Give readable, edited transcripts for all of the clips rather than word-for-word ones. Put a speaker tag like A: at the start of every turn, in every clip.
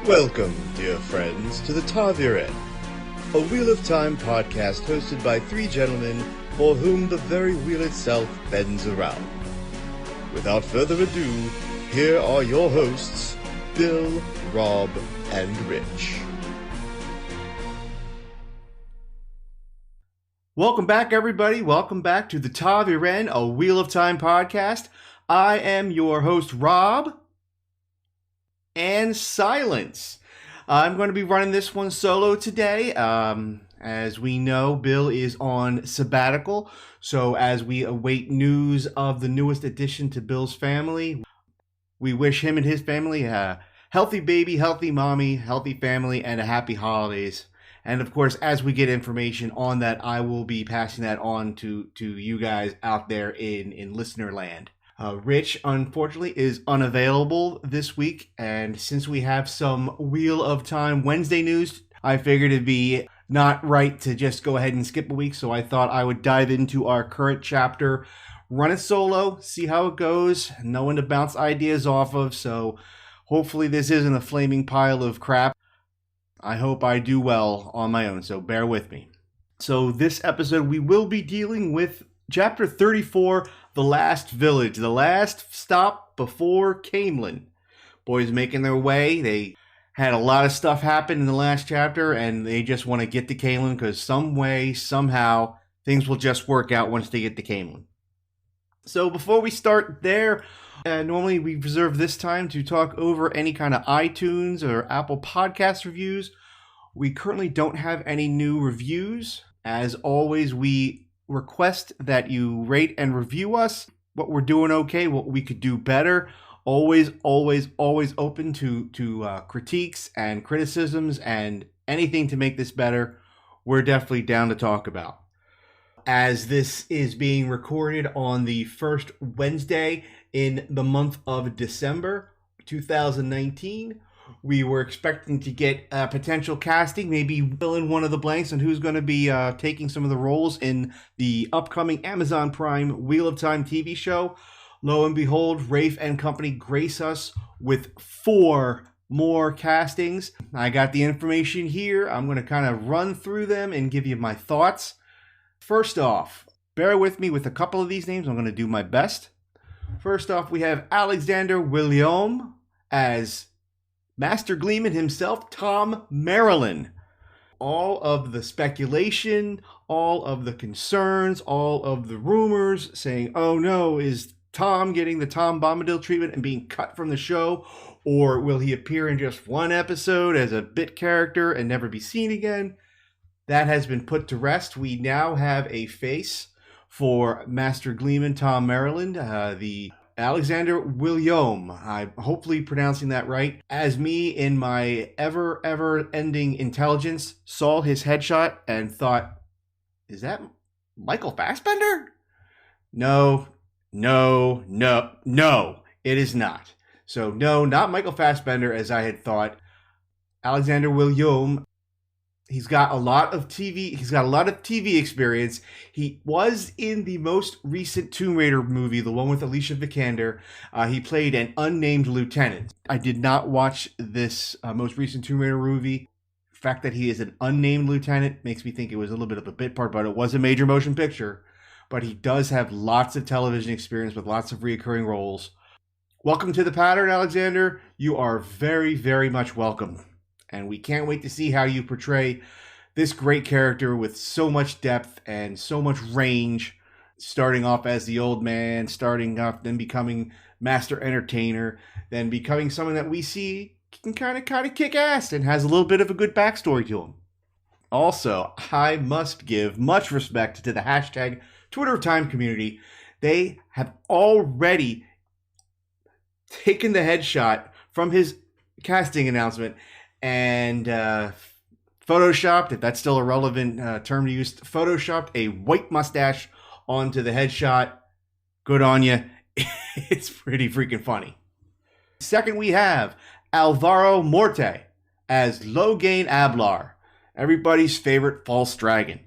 A: Welcome, dear friends, to the Ta'viren, a Wheel of Time podcast hosted by three gentlemen for whom the very wheel itself bends around. Without further ado, here are your hosts, Bill, Rob, and Rich.
B: Welcome back, everybody. Welcome back to the Ta'viren, a Wheel of Time podcast. I am your host, Rob. And Silence. I'm going to be running this one solo today. As we know, Bill is on sabbatical. So as we await news of the newest addition to Bill's family, we wish him and his family a healthy baby, healthy mommy, healthy family, and a happy holidays. And of course, as we get information on that, I will be passing that on to you guys out there in listener land. Rich, unfortunately, is unavailable this week, and since we have some Wheel of Time Wednesday news, I figured it'd be not right to just go ahead and skip a week, so I thought I would dive into our current chapter, run it solo, see how it goes, no one to bounce ideas off of, so hopefully this isn't a flaming pile of crap. I hope I do well on my own, so bear with me. So this episode, we will be dealing with Chapter 34, The Last Village, the last stop before Caemlyn. Boys making their way. They had a lot of stuff happen in the last chapter, and they just want to get to Caemlyn because some way, somehow, things will just work out once they get to Caemlyn. So before we start there, normally we reserve this time to talk over any kind of iTunes or Apple Podcast reviews. We currently don't have any new reviews. As always, we request that you rate and review us, what we're doing okay, what we could do better. Always open to critiques and criticisms and anything to make this better. We're definitely down to talk about. As this is being recorded on the first Wednesday in the month of December 2019, we were expecting to get potential casting, maybe fill in one of the blanks on who's going to be taking some of the roles in the upcoming Amazon Prime Wheel of Time TV show. Lo and behold, Rafe and company grace us with 4 more castings. I got the information here. I'm going to kind of run through them and give you my thoughts. First off, bear with me with a couple of these names. I'm going to do my best. First off, we have Alexander William as Master Gleeman himself, Thom Merrilin. All of the speculation, all of the concerns, all of the rumors saying, oh no, is Thom getting the Tom Bombadil treatment and being cut from the show? Or will he appear in just one episode as a bit character and never be seen again? That has been put to rest. We now have a face for Master Gleeman, Thom Merrilin, the Alexander William, I'm hopefully pronouncing that right, as me in my ever-ending intelligence saw his headshot and thought, is that Michael Fassbender? No, it is not. So no, not Michael Fassbender as I had thought. Alexander William. He's got a lot of TV experience. He was in the most recent Tomb Raider movie, the one with Alicia Vikander. He played an unnamed lieutenant. I did not watch this most recent Tomb Raider movie. The fact that he is an unnamed lieutenant makes me think it was a little bit of a bit part, but it was a major motion picture. But he does have lots of television experience with lots of recurring roles. Welcome to the pattern, Alexander. You are very, very much welcome. And we can't wait to see how you portray this great character with so much depth and so much range, starting off as the old man, starting off, then becoming master entertainer, then becoming someone that we see can kind of kick ass and has a little bit of a good backstory to him. Also, I must give much respect to the hashtag Twitter of Time community. They have already taken the headshot from his casting announcement and photoshopped, if that's still a relevant term to use, photoshopped a white mustache onto the headshot. Good on you. It's pretty freaking funny. Second, we have Alvaro Morte as Logain Ablar, everybody's favorite false dragon.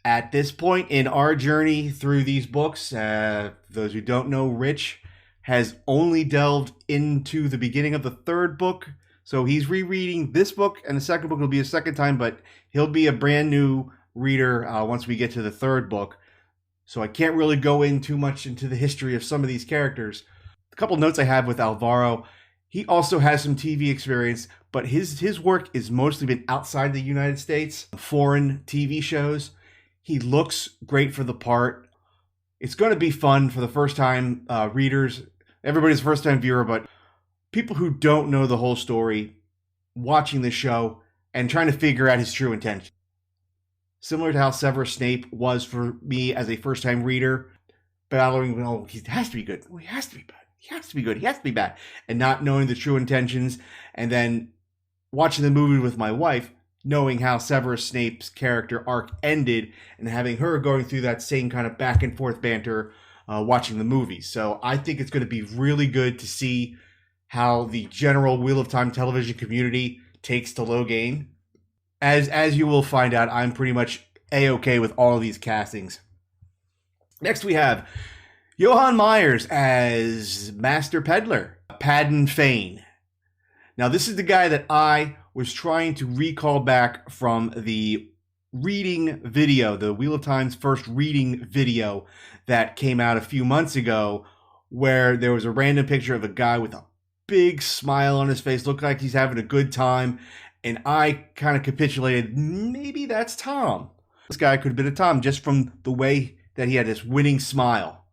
B: At this point in our journey through these books, those who don't know, Rich has only delved into the beginning of the 3rd book, So he's rereading this book, and the second book will be a second time, but he'll be a brand new reader once we get to the third book. So I can't really go in too much into the history of some of these characters. A couple notes I have with Alvaro. He also has some TV experience, but his work is mostly been outside the United States, foreign TV shows. He looks great for the part. It's going to be fun for the first time readers, everybody's first time viewer, but people who don't know the whole story, watching the show and trying to figure out his true intention. Similar to how Severus Snape was for me as a first time reader, battling, oh, he has to be good. Well, he has to be bad. He has to be good. He has to be bad. And not knowing the true intentions. And then watching the movie with my wife, knowing how Severus Snape's character arc ended and having her going through that same kind of back and forth banter watching the movie. So I think it's going to be really good to see how the general Wheel of Time television community takes to Logain. As you will find out, I'm pretty much A-okay with all of these castings. Next we have Johann Myers as Master Peddler, Padan Fain. Now, this is the guy that I was trying to recall back from the reading video, the Wheel of Time's first reading video that came out a few months ago, where there was a random picture of a guy with a big smile on his face, looked like he's having a good time, and I kind of capitulated, maybe that's Tom. This guy could have been a Tom just from the way that he had this winning smile.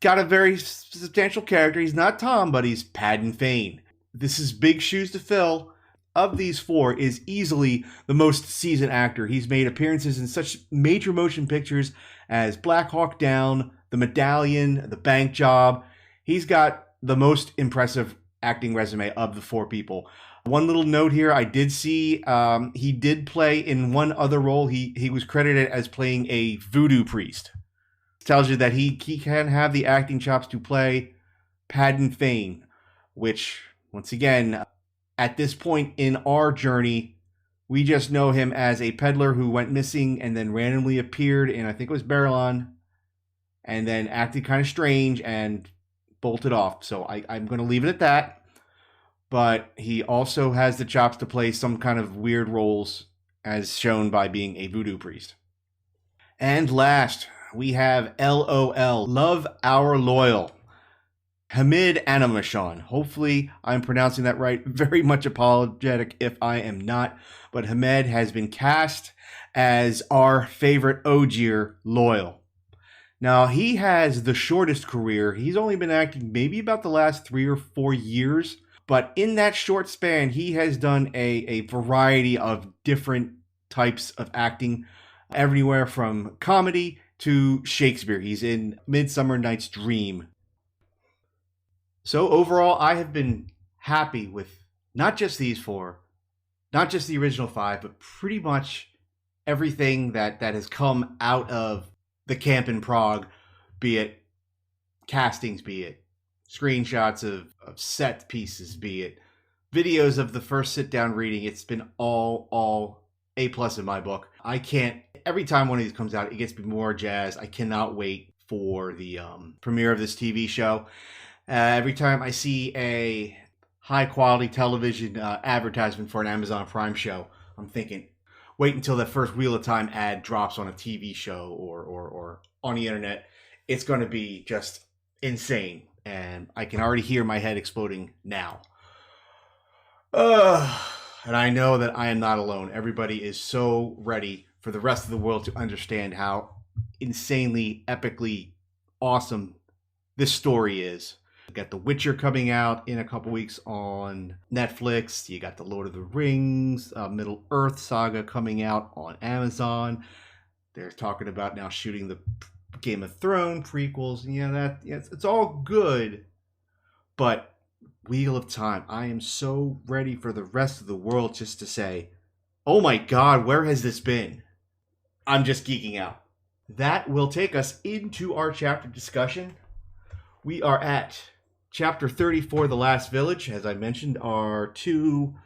B: Got a very substantial character. He's not Tom, but he's Padan Fain. This is big shoes to fill. Of these four, is easily the most seasoned actor. He's made appearances in such major motion pictures as Black Hawk Down, The Medallion, The Bank Job. He's got the most impressive acting resume of the four people. One little note here, I did see he did play in one other role. He was credited as playing a voodoo priest. Tells you that he can have the acting chops to play Padan Fain, which, once again, at this point in our journey, we just know him as a peddler who went missing and then randomly appeared in, I think it was Barillon, and then acted kind of strange and bolted off. So I'm going to leave it at that. But he also has the chops to play some kind of weird roles, as shown by being a voodoo priest. And last, we have LOL, Love Our Loyal, Hamid Animashon. Hopefully I'm pronouncing that right. Very much apologetic if I am not. But Hamid has been cast as our favorite Ogier, Loyal. Now, he has the shortest career. He's only been acting maybe about the last 3 or 4 years. But in that short span, he has done a variety of different types of acting, everywhere from comedy to Shakespeare. He's in Midsummer Night's Dream. So overall, I have been happy with not just these four, not just the original 5, but pretty much everything that has come out of the camp in Prague, be it castings, be it screenshots of set pieces, be it videos of the first sit-down reading. It's been all A+ in my book. I can't, every time one of these comes out, it gets me more jazzed. I cannot wait for the premiere of this TV show. Every time I see a high-quality television advertisement for an Amazon Prime show, I'm thinking, wait until that first Wheel of Time ad drops on a TV show or on the internet. It's going to be just insane. And I can already hear my head exploding now. And I know that I am not alone. Everybody is so ready for the rest of the world to understand how insanely, epically awesome this story is. You got The Witcher coming out in a couple weeks on Netflix. You got the Lord of the Rings, Middle Earth saga coming out on Amazon. They're talking about now shooting the Game of Thrones prequels. It's all good. But Wheel of Time, I am so ready for the rest of the world just to say, oh my God, where has this been? I'm just geeking out. That will take us into our chapter discussion. We are at Chapter 34, The Last Village. As I mentioned, our two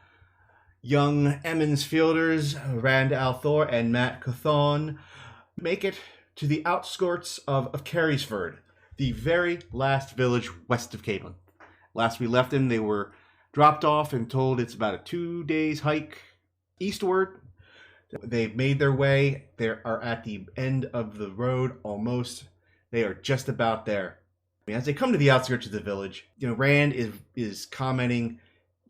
B: young Emmons fielders, Rand al'Thor and Mat Cauthon, make it to the outskirts of Carysford, the very last village west of Camelin. Last we left them, they were dropped off and told it's about a 2 days hike eastward. They've made their way. They are at the end of the road almost. They are just about there. As they come to the outskirts of the village, Rand is commenting,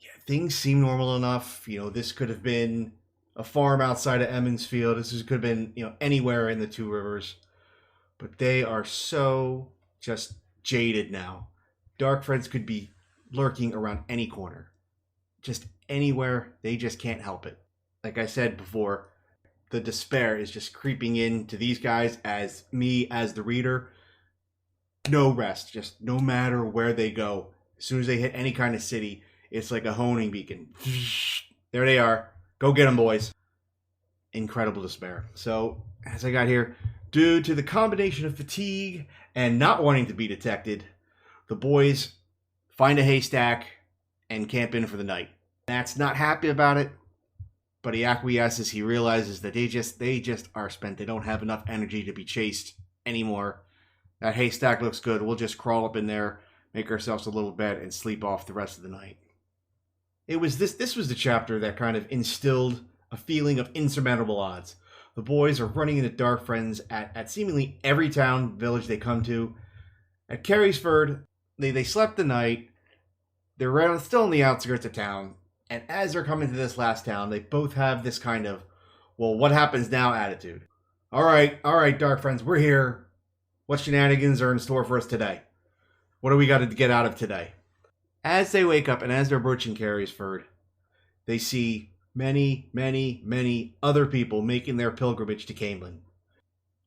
B: yeah, things seem normal enough. This could have been a farm outside of Emmonsfield. This could have been, anywhere in the Two Rivers. But they are so just jaded now. Dark Friends could be lurking around any corner. Just anywhere. They just can't help it. Like I said before, the despair is just creeping into these guys as me, as the reader. No rest. Just no matter where they go. As soon as they hit any kind of city, it's like a honing beacon. There they are. Go get them, boys. Incredible despair. So, as I got here, due to the combination of fatigue and not wanting to be detected, the boys find a haystack and camp in for the night. Matt's not happy about it, but he acquiesces. He realizes that they just are spent. They don't have enough energy to be chased anymore. That haystack looks good. We'll just crawl up in there, make ourselves a little bed, and sleep off the rest of the night. It was this was the chapter that kind of instilled a feeling of insurmountable odds. The boys are running into Dark Friends at seemingly every town, village they come to. At Carysford, they slept the night. They're still on the outskirts of town. And as they're coming to this last town, they both have this kind of, well, what happens now attitude. All right, Dark Friends, we're here. What shenanigans are in store for us today? What do we got to get out of today? As they wake up and as they're approaching Carysford, they see many, many, many other people making their pilgrimage to Caemlyn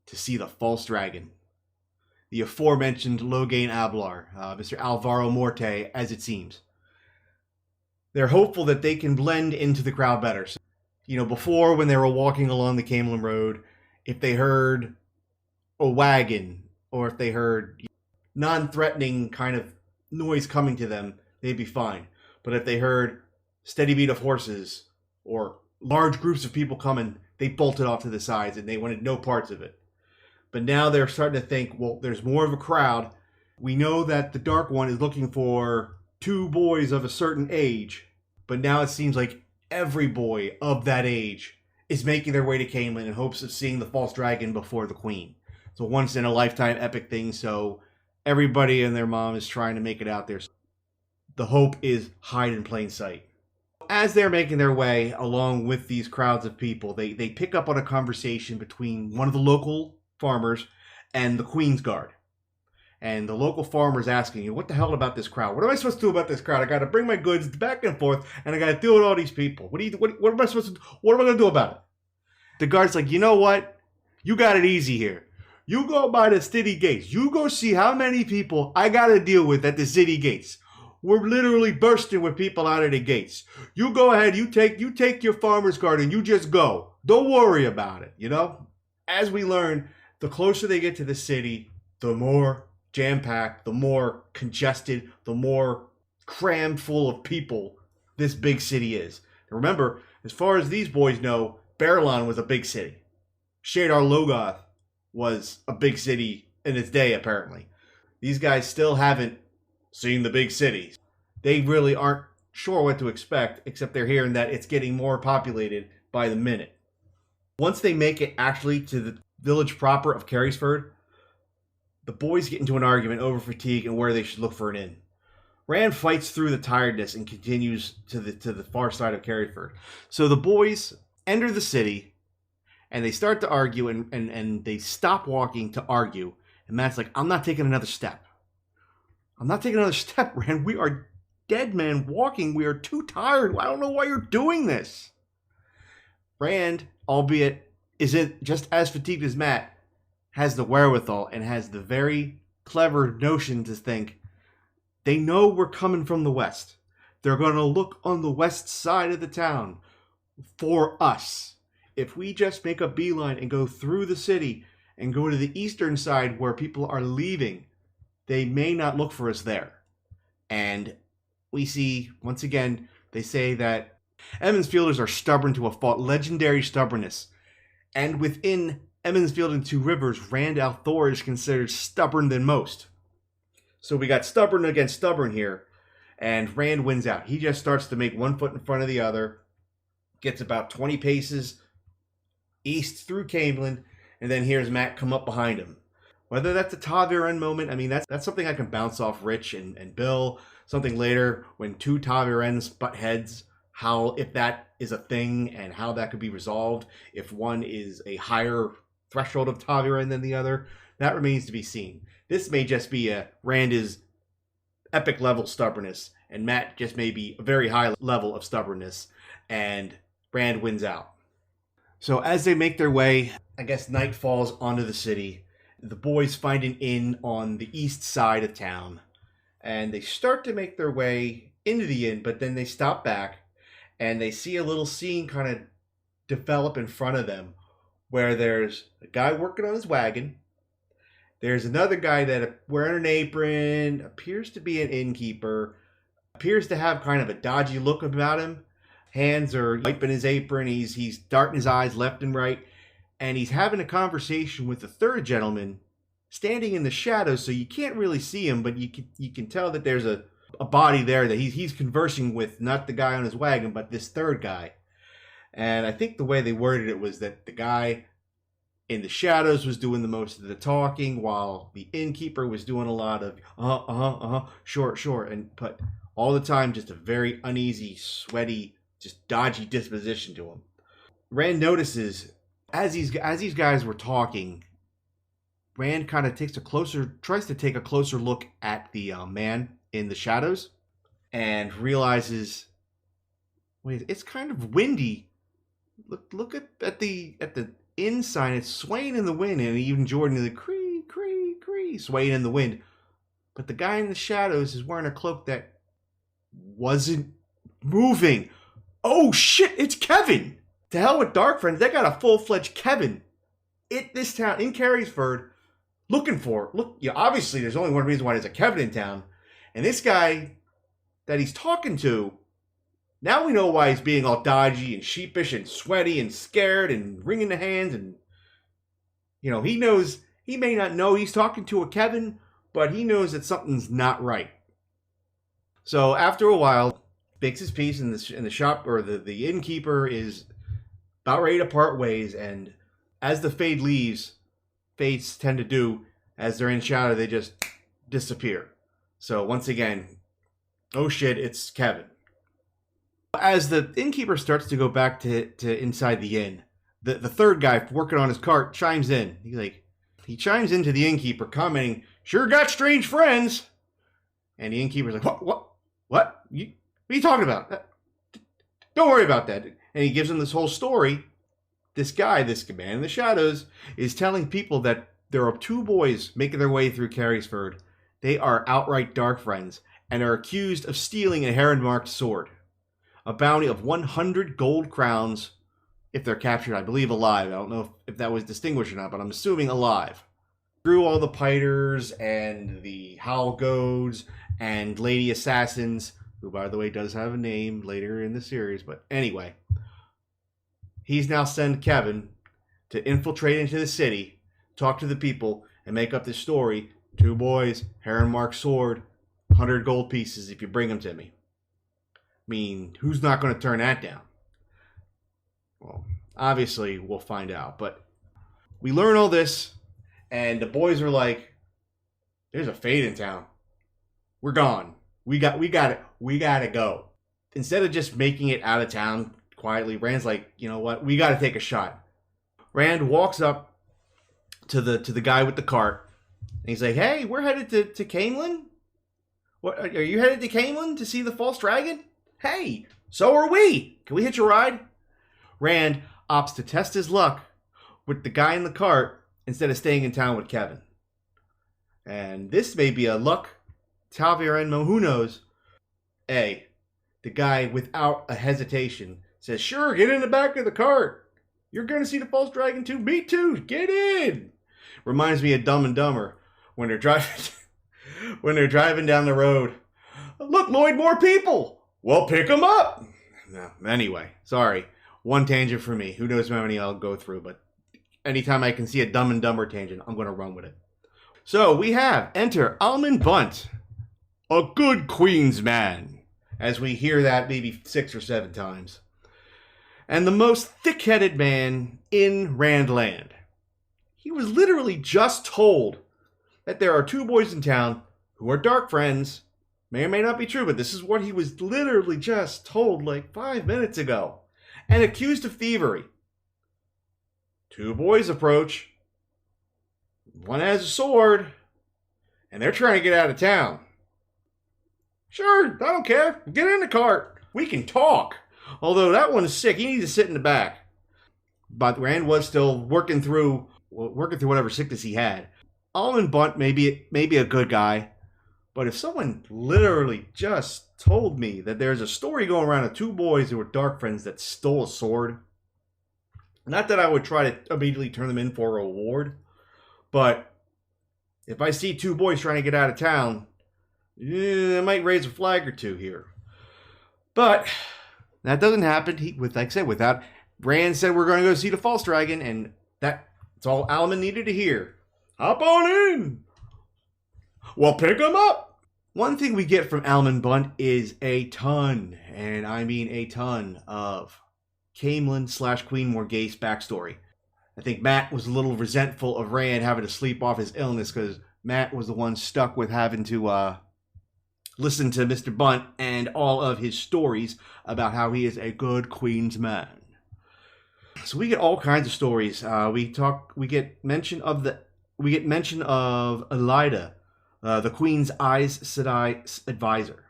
B: to see the false dragon. The aforementioned Loghain Ablar, Mr. Alvaro Morte, as it seems. They're hopeful that they can blend into the crowd better. So, before when they were walking along the Caemlyn Road, if they heard a wagon or if they heard non-threatening kind of noise coming to them, they'd be fine. But if they heard steady beat of horses or large groups of people coming, they bolted off to the sides and they wanted no parts of it. But now they're starting to think, well, there's more of a crowd. We know that the Dark One is looking for 2 boys of a certain age, but now it seems like every boy of that age is making their way to Caemlyn in hopes of seeing the false dragon before the queen. It's a once-in-a-lifetime epic thing, so everybody and their mom is trying to make it out there. The hope is hide in plain sight. As they're making their way along with these crowds of people, they pick up on a conversation between one of the local farmers and the Queen's Guard. And the local farmer's asking you, what the hell about this crowd? What am I supposed to do about this crowd? I got to bring my goods back and forth, and I got to deal with all these people. What am I supposed to do? What am I going to do about it? The guard's like, you know what? You got it easy here. You go by the city gates. You go see how many people I got to deal with at the city gates. We're literally bursting with people out of the gates. You go ahead. You take your farmer's card and you just go. Don't worry about it. As we learn, the closer they get to the city, the more jam-packed, the more congested, the more crammed full of people this big city is. And remember, as far as these boys know, Baerlon was a big city. Shadar Logoth was a big city in its day, apparently. These guys still haven't seen the big cities. They really aren't sure what to expect, except they're hearing that it's getting more populated by the minute. Once they make it actually to the village proper of Carysford, the boys get into an argument over fatigue and where they should look for an inn. Rand fights through the tiredness and continues to the far side of Carysford. So the boys enter the city and they start to argue and they stop walking to argue. And Matt's like, I'm not taking another step. I'm not taking another step, Rand. We are dead men walking. We are too tired. I don't know why you're doing this. Rand, albeit isn't just as fatigued as Matt, has the wherewithal and has the very clever notion to think they know we're coming from the west. They're going to look on the west side of the town for us. If we just make a beeline and go through the city and go to the eastern side where people are leaving, they may not look for us there. And we see, once again, they say that Emmonsfielders are stubborn to a fault, legendary stubbornness. And within Emmonsfield and Two Rivers, Rand al'Thor is considered stubborn than most. So we got stubborn against stubborn here. And Rand wins out. He just starts to make one foot in front of the other, gets about 20 paces east through Caemlyn, and then hears Mat come up behind him. Whether that's a ta'veren moment, I mean, that's something I can bounce off Rich and Bill. Something later when two ta'verens butt heads, how, if that is a thing and how that could be resolved, if one is a higher threshold of ta'veren than the other, that remains to be seen. This may just be Rand is epic level stubbornness, and Mat just may be a very high level of stubbornness, and Rand wins out. So as they make their way, I guess night falls onto the city. The boys find an inn on the east side of town, and they start to make their way into the inn, but then they stop back, and they see a little scene kind of develop in front of them, where there's a guy working on his wagon. There's another guy that wearing an apron, appears to be an innkeeper, appears to have kind of a dodgy look about him. Hands are wiping his apron. He's darting his eyes left and right. And he's having a conversation with the third gentleman standing in the shadows, so you can't really see him, but you can tell that there's a body there that he's conversing with, not the guy on his wagon, but this third guy. And I think the way they worded it was that the guy in the shadows was doing the most of the talking, while the innkeeper was doing a lot of sure, and but all the time just a very uneasy, sweaty, just dodgy disposition to him. Rand notices as these guys were talking, Rand kind of tries to take a closer look at the man in the shadows, and realizes, wait, it's kind of windy. Look at the inn sign. It's swaying in the wind, and even Jordan is like, cree, cree, cree, swaying in the wind. But the guy in the shadows is wearing a cloak that wasn't moving. Oh shit, it's Kevin! To hell with Dark Friends, they got a full-fledged Kevin in this town, in Carysford, looking for. Obviously there's only one reason why there's a Kevin in town. And this guy that he's talking to, now we know why he's being all dodgy and sheepish and sweaty and scared and wringing the hands. And, he knows, he may not know he's talking to a Kevin, but he knows that something's not right. So after a while, makes his peace in the shop, or the innkeeper is about ready to part ways. And as the Fade leaves, Fades tend to do, as they're in shadow, they just disappear. So once again, oh shit, it's Kevin. As the innkeeper starts to go back to inside the inn, the third guy working on his cart chimes in. He chimes into the innkeeper, commenting, "Sure got strange friends." And the innkeeper's like, What? What are you talking about? Don't worry about that. And he gives him this whole story. This guy, this man in the shadows, is telling people that there are two boys making their way through Carysford. They are outright Dark Friends and are accused of stealing a heron-marked sword. A bounty of 100 gold crowns if they're captured, I believe, alive. I don't know if that was distinguished or not, but I'm assuming alive. Through all the Piters and the Howl Goads and Lady Assassins, who, by the way, does have a name later in the series, but anyway. He's now sent Kevin to infiltrate into the city, talk to the people, and make up this story. Two boys, heron-marked sword, 100 gold pieces if you bring them to me. I mean, who's not going to turn that down? Well, obviously, we'll find out. But we learn all this, and the boys are like, there's a Fade in town. We're gone. We got to go. Instead of just making it out of town quietly, Rand's like, you know what? We got to take a shot. Rand walks up to the guy with the cart, and he's like, "Hey, we're headed to Caemlyn. What, are you headed to Caemlyn to see the false dragon? Hey, so are we. Can we hitch a ride?" Rand opts to test his luck with the guy in the cart instead of staying in town with Kevin. And this may be a luck ta'veren, who knows. The guy, without a hesitation, says, "Sure, get in the back of the cart. You're going to see the false dragon too? Me too. Get in." Reminds me of Dumb and Dumber when they're driving down the road. "Look, Lloyd, more people." "Well, pick them up." No, anyway, sorry. One tangent for me. Who knows how many I'll go through, but anytime I can see a Dumb and Dumber tangent, I'm going to run with it. So we have enter Almond Bunt, a good Queen's man. as we hear that maybe 6 or 7 times. And the most thick-headed man in Randland. He was literally just told that there are 2 boys in town who are dark friends. May or may not be true, but this is what he was literally just told like 5 minutes ago. And accused of thievery. 2 boys approach. One has a sword. And they're trying to get out of town. Sure, I don't care. Get in the cart. We can talk. Although that one is sick. He needs to sit in the back. But Rand was still working through whatever sickness he had. Almond Bunt may be a good guy. But if someone literally just told me that there's a story going around of 2 boys who were dark friends that stole a sword. Not that I would try to immediately turn them in for a reward. But if I see 2 boys trying to get out of town, I might raise a flag or 2 here. But that doesn't happen. Without Rand said we're going to go see the False Dragon, and that's all Almond needed to hear. Hop on in. Well, pick him up. One thing we get from Almond Bunt is a ton, and I mean a ton, of Caemlyn / Queen Morgase backstory. I think Mat was a little resentful of Rand having to sleep off his illness because Mat was the one stuck with having to listen to Mr. Bunt and all of his stories about how he is a good Queen's man. So we get all kinds of stories. We get mention of Elaida, the Queen's Aes Sedai advisor.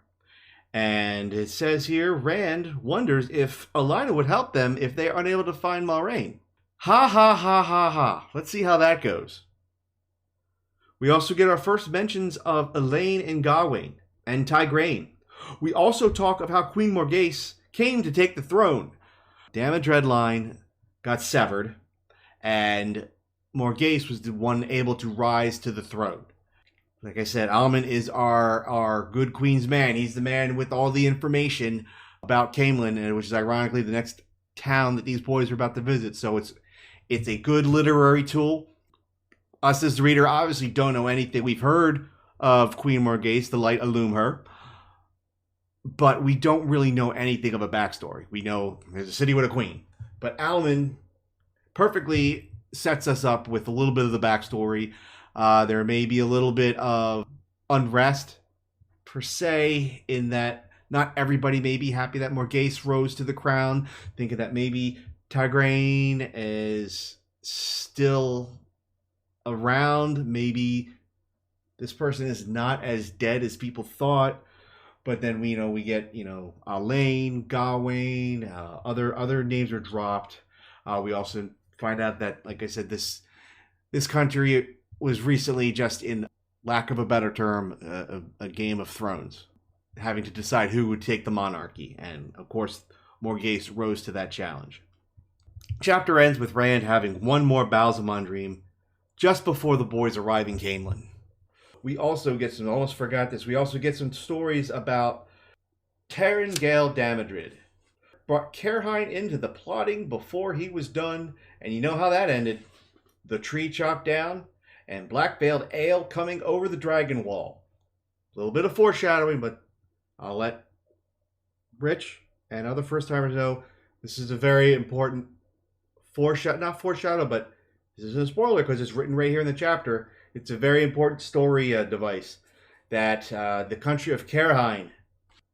B: And it says here, Rand wonders if Elaida would help them if they are unable to find Moiraine. Ha ha ha ha ha. Let's see how that goes. We also get our first mentions of Elaine and Gawain and Tigraine. We also talk of how Queen Morgase came to take the throne. Damodred line got severed, and Morgase was the one able to rise to the throne. Like I said, Almond is our good Queen's man. He's the man with all the information about Caemlyn, which is ironically the next town that these boys are about to visit. So it's a good literary tool. Us as the reader obviously don't know anything. We've heard of Queen Morgase, the light illume her, but we don't really know anything of a backstory. We know there's a city with a queen, but Almond perfectly sets us up with a little bit of the backstory. There may be a little bit of unrest per se, in that not everybody may be happy that Morgase rose to the crown, thinking that maybe Tigraine is still around. Maybe this person is not as dead as people thought. But then we get Elaine, Gawain, other names are dropped. We also find out that, like I said, this country was recently, just in lack of a better term, a Game of Thrones, having to decide who would take the monarchy. And of course, Morgase rose to that challenge. Chapter ends with Rand having one more Ba'alzamon dream just before the boys arrive in Caemlyn. We also get some stories about Taringail Damodred. Brought Caerhine into the plotting before he was done, and you know how that ended. The tree chopped down, and black-veiled ale coming over the dragon wall. A little bit of foreshadowing, but I'll let Rich and other first-timers know this is a very important not foreshadow, but this isn't a spoiler because it's written right here in the chapter. It's a very important story device that the country of Caerhine,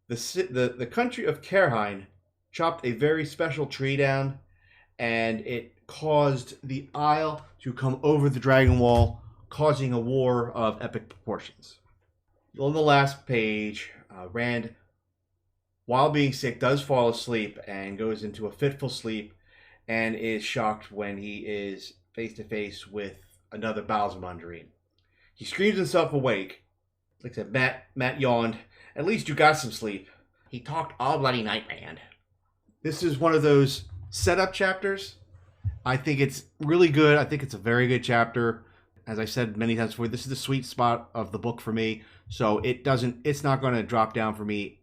B: the country of Caerhine, chopped a very special tree down, and it caused the Isle to come over the dragon wall, causing a war of epic proportions. On the last page, Rand, while being sick, does fall asleep and goes into a fitful sleep, and is shocked when he is face to face with another Ba'alzamon dream. He screams himself awake. Like I said, Mat yawned. At least you got some sleep. He talked all bloody night, Rand. This is one of those setup chapters. I think it's really good. I think it's a very good chapter. As I said many times before, this is the sweet spot of the book for me. So it's not going to drop down for me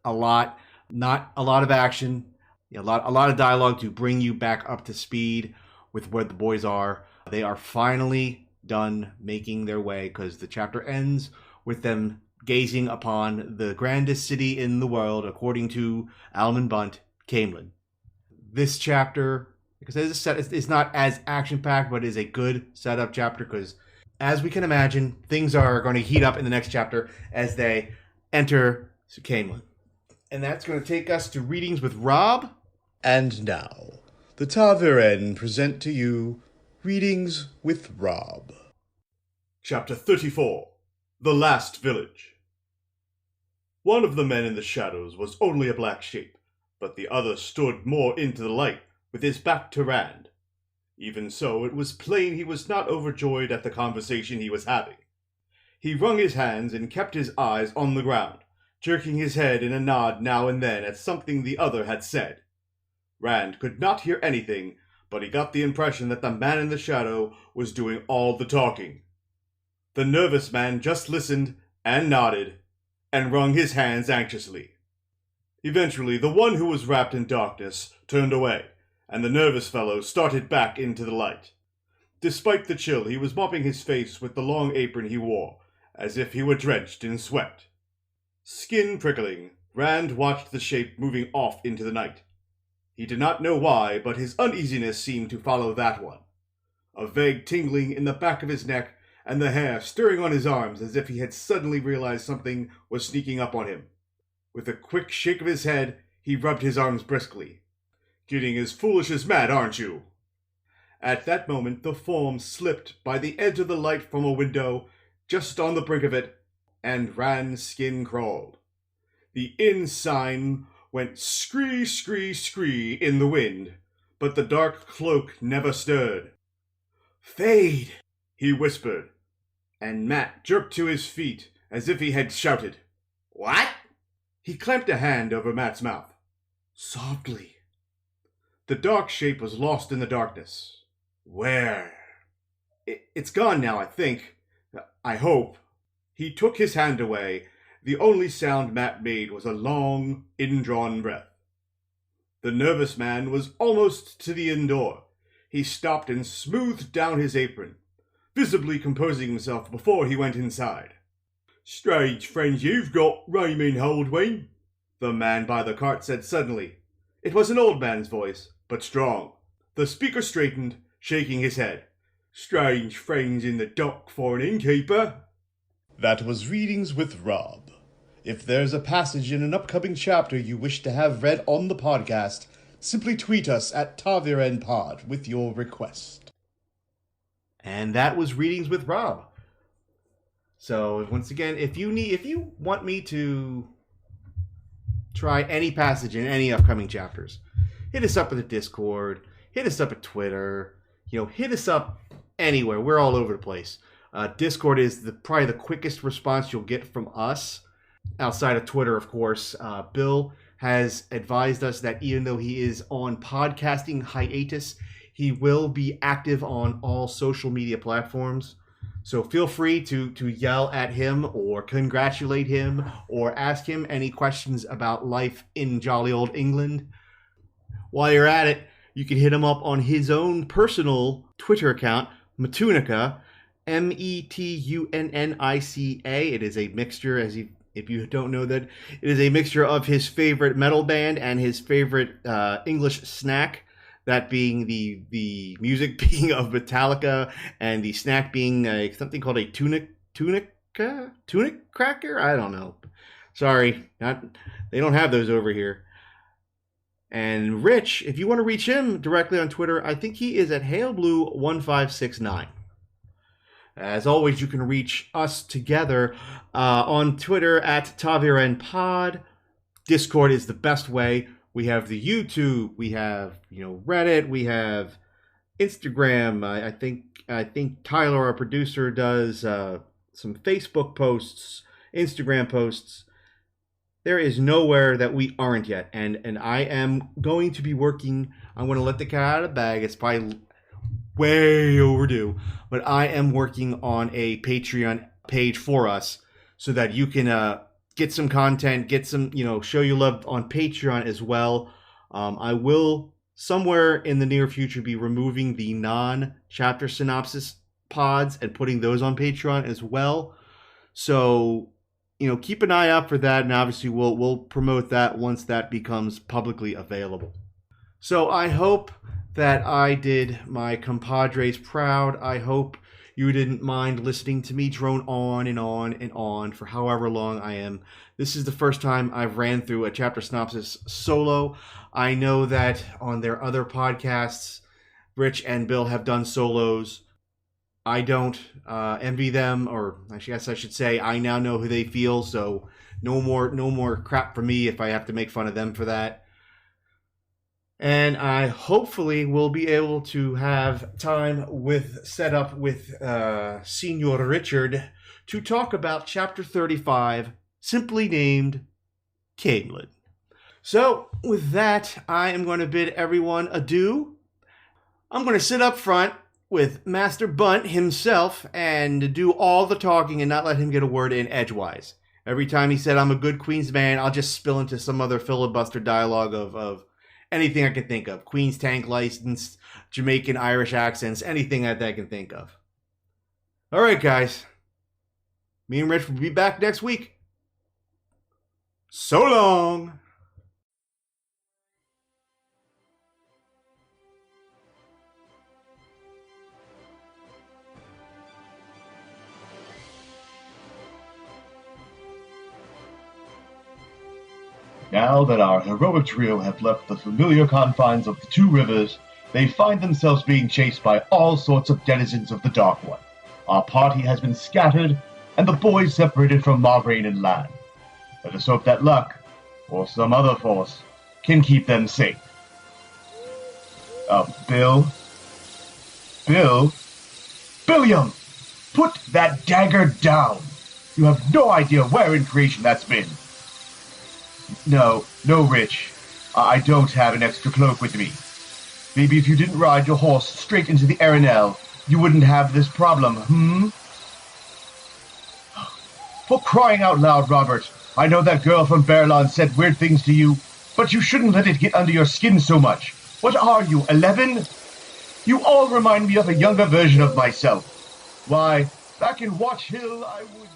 B: a lot. Not a lot of action. A lot of dialogue to bring you back up to speed with where the boys are. They are finally done making their way, because the chapter ends with them gazing upon the grandest city in the world, according to Alman Bunt, Camelin. This chapter, because it's not as action-packed, but is a good setup chapter, because as we can imagine, things are going to heat up in the next chapter as they enter Camelin. And that's going to take us to Readings with Rob.
A: And now, the Ta'veren present to you Readings with Rob.
C: Chapter 34, The Last Village. One of the men in the shadows was only a black shape, but the other stood more into the light, with his back to Rand. Even so, it was plain he was not overjoyed at the conversation he was having. He wrung his hands and kept his eyes on the ground, jerking his head in a nod now and then at something the other had said. Rand could not hear anything, but he got the impression that the man in the shadow was doing all the talking. The nervous man just listened and nodded, and wrung his hands anxiously. Eventually, the one who was wrapped in darkness turned away, and the nervous fellow started back into the light. Despite the chill, he was mopping his face with the long apron he wore, as if he were drenched in sweat. Skin prickling, Rand watched the shape moving off into the night. He did not know why, but his uneasiness seemed to follow that one. A vague tingling in the back of his neck, and the hair stirring on his arms as if he had suddenly realized something was sneaking up on him. With a quick shake of his head, he rubbed his arms briskly. "Getting as foolish as mad, aren't you?" At that moment, the form slipped by the edge of the light from a window, just on the brink of it, and Rand's skin crawled. The inn sign went scree, scree, scree in the wind, but the dark cloak never stirred. "Fade," he whispered, and Matt jerked to his feet as if he had shouted. "What?" He clamped a hand over Matt's mouth. "Softly." The dark shape was lost in the darkness. Where? It's gone now, I think. I hope. He took his hand away. The only sound Matt made was a long, indrawn breath. The nervous man was almost to the inn door. He stopped and smoothed down his apron, visibly composing himself before he went inside. "Strange friends you've got, Raymond Holdwain," the man by the cart said suddenly. It was an old man's voice, but strong. The speaker straightened, shaking his head. "Strange friends in the dock for an innkeeper."
A: That was Readings with Rob. If there's a passage in an upcoming chapter you wish to have read on the podcast, simply tweet us at Ta'verenPod with your request.
B: And that was Readings with Rob. So once again, if you want me to try any passage in any upcoming chapters, hit us up at the Discord, hit us up at Twitter, hit us up anywhere. We're all over the place. Discord is probably the quickest response you'll get from us, outside of Twitter, of course. Bill has advised us that even though he is on podcasting hiatus, he will be active on all social media platforms. So feel free to yell at him or congratulate him or ask him any questions about life in jolly old England. While you're at it, you can hit him up on his own personal Twitter account, Metunnica, Metunnica. It is a mixture, if you don't know that, it is a mixture of his favorite metal band and his favorite English snack. That being the music being of Metallica, and the snack being something called a tunic cracker. I don't know. Sorry, they don't have those over here. And Rich, if you want to reach him directly on Twitter, I think he is at HaleBlue1569. As always, you can reach us together on Twitter at Ta'verenPod. Discord is the best way. We have the YouTube, we have Reddit, we have Instagram. I think Tyler, our producer, does some Facebook posts, Instagram posts. There is nowhere that we aren't yet, and I am going to be working. I'm going to let the cat out of the bag. It's probably way overdue, but I am working on a Patreon page for us so that you can get some content, get some, show you love on Patreon as well. I will, somewhere in the near future, be removing the non-chapter synopsis pods and putting those on Patreon as well. So keep an eye out for that, and obviously we'll promote that once that becomes publicly available. So I hope that I did my compadres proud. I hope you didn't mind listening to me drone on and on and on for however long I am. This is the first time I've ran through a chapter synopsis solo. I know that on their other podcasts, Rich and Bill have done solos. I don't envy them, or I guess I should say I now know who they feel, so no more crap for me if I have to make fun of them for that. And I hopefully will be able to have time set up with Senior Richard to talk about Chapter 35, simply named Camelin. So, with that, I am going to bid everyone adieu. I'm going to sit up front with Master Bunt himself and do all the talking and not let him get a word in edgewise. Every time he said, I'm a good Queen's man, I'll just spill into some other filibuster dialogue of anything I can think of. Queen's tank license, Jamaican, Irish accents, anything that I can think of. All right, guys. Me and Rich will be back next week. So long.
A: Now that our heroic trio have left the familiar confines of the two rivers, they find themselves being chased by all sorts of denizens of the Dark One. Our party has been scattered, and the boys separated from Mograine and Lan. Let us hope that luck, or some other force, can keep them safe. Bill? Billiam! Put that dagger down! You have no idea where in creation that's been. No, Rich. I don't have an extra cloak with me. Maybe if you didn't ride your horse straight into the Arenelle, you wouldn't have this problem, For crying out loud, Robert, I know that girl from Berlon said weird things to you, but you shouldn't let it get under your skin so much. What are you, 11? You all remind me of a younger version of myself. Why, back in Watch Hill, I would...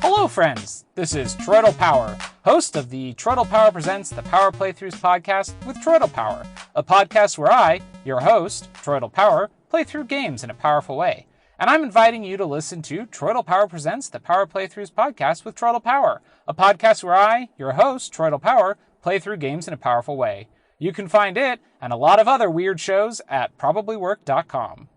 D: Hello, friends! This is Troidal Power, host of the Troidal Power Presents the Power Playthroughs podcast with Troidal Power, a podcast where I, your host, Troidal Power, play through games in a powerful way. And I'm inviting you to listen to Troidal Power Presents the Power Playthroughs podcast with Troidal Power, a podcast where I, your host, Troidal Power, play through games in a powerful way. You can find it and a lot of other weird shows at probablywork.com.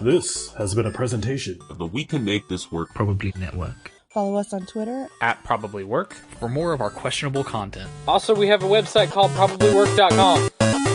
E: This has been a presentation
F: of the We Can Make This Work
G: Probably Network.
H: Follow us on Twitter
D: At probablywork
G: For more of our questionable content.
D: Also, we have a website called probablywork.com.